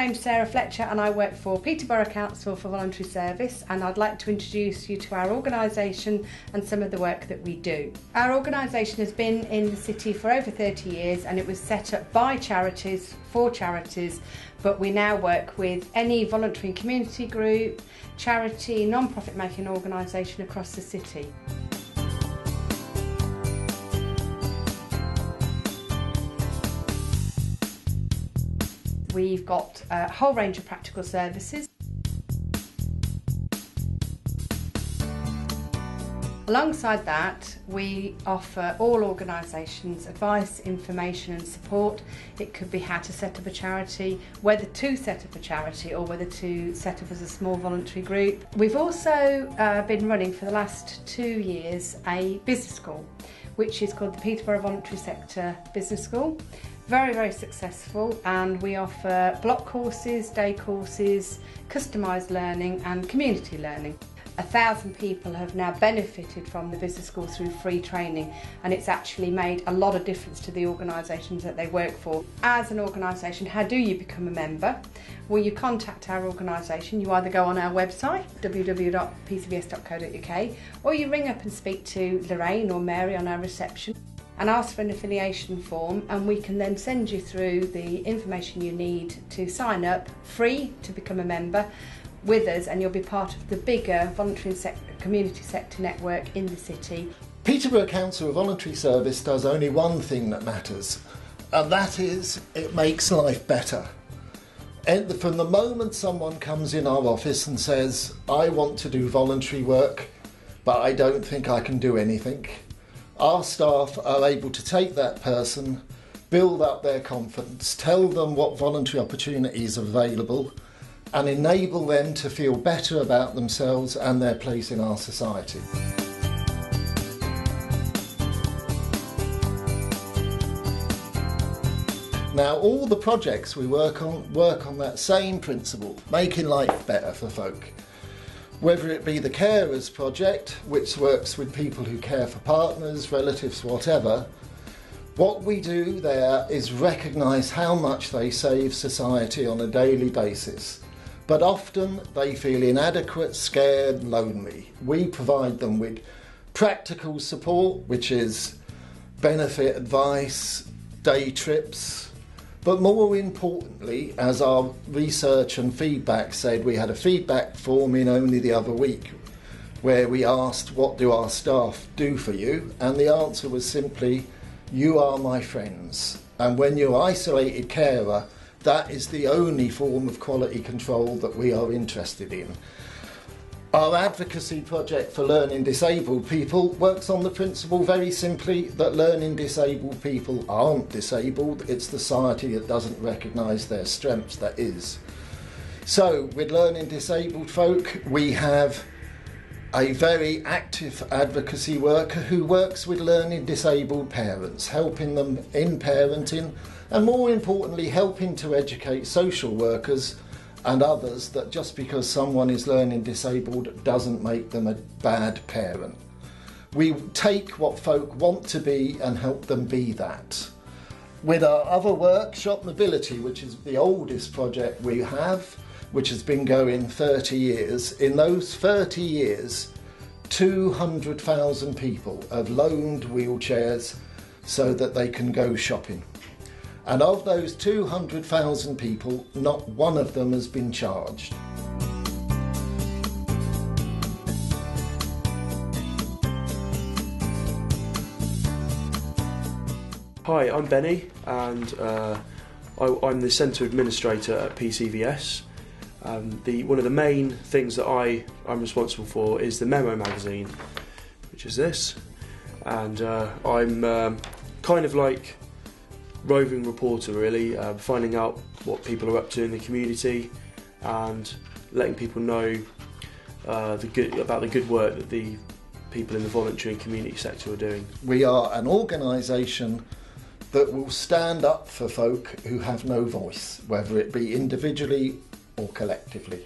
name's Sarah Fletcher and I work for Peterborough Council for Voluntary Service, and I'd like to introduce you to our organisation and some of the work that we do. Our organisation has been in the city for over 30 years and it was set up by charities, for charities, but we now work with any voluntary and community group, charity, non-profit making organisation across the city. We've got a whole range of practical services. Alongside that, we offer all organisations advice, information and support. It could be how to set up a charity, whether to set up a charity or whether to set up as a small voluntary group. We've also been running for the last 2 years a business school, which is called the Peterborough Voluntary Sector Business School. Very, very successful, and we offer block courses, day courses, customised learning and community learning. 1,000 people have now benefited from the business school through free training, and it's actually made a lot of difference to the organisations that they work for. As an organisation, how do you become a member? Well, you contact our organisation. You either go on our website, www.pcvs.co.uk, or you ring up and speak to Lorraine or Mary on our reception and ask for an affiliation form, and we can then send you through the information you need to sign up free to become a member with us, and you'll be part of the bigger voluntary and community sector network in the city. Peterborough Council Voluntary Service does only one thing that matters, and that is it makes life better. And from the moment someone comes in our office and says, I want to do voluntary work, but I don't think I can do anything, our staff are able to take that person, build up their confidence, tell them what voluntary opportunities are available, and enable them to feel better about themselves and their place in our society. Now, all the projects we work on that same principle, making life better for folk. Whether it be the Carers project, which works with people who care for partners, relatives, whatever, what we do there is recognise how much they save society on a daily basis. But often they feel inadequate, scared, lonely. We provide them with practical support, which is benefit advice, day trips, but more importantly, as our research and feedback said, we had a feedback form in only the other week where we asked, what do our staff do for you? And the answer was simply, you are my friends. And when you're isolated carer, that is the only form of quality control that we are interested in. Our advocacy project for learning disabled people works on the principle very simply that learning disabled people aren't disabled, it's society that doesn't recognise their strengths that is. So with learning disabled folk, we have a very active advocacy worker who works with learning disabled parents, helping them in parenting, and more importantly helping to educate social workers and others that just because someone is learning disabled doesn't make them a bad parent. We take what folk want to be and help them be that. With our other work, Shop Mobility, which is the oldest project we have, which has been going 30 years, in those 30 years 200,000 people have loaned wheelchairs so that they can go shopping. And of those 200,000 people, not one of them has been charged. Hi, I'm Benny, and I'm the Centre Administrator at PCVS. One of the main things that I'm responsible for is the Memo magazine, which is this, and I'm kind of like roving reporter really, finding out what people are up to in the community and letting people know about the good work that the people in the voluntary and community sector are doing. We are an organisation that will stand up for folk who have no voice, whether it be individually or collectively.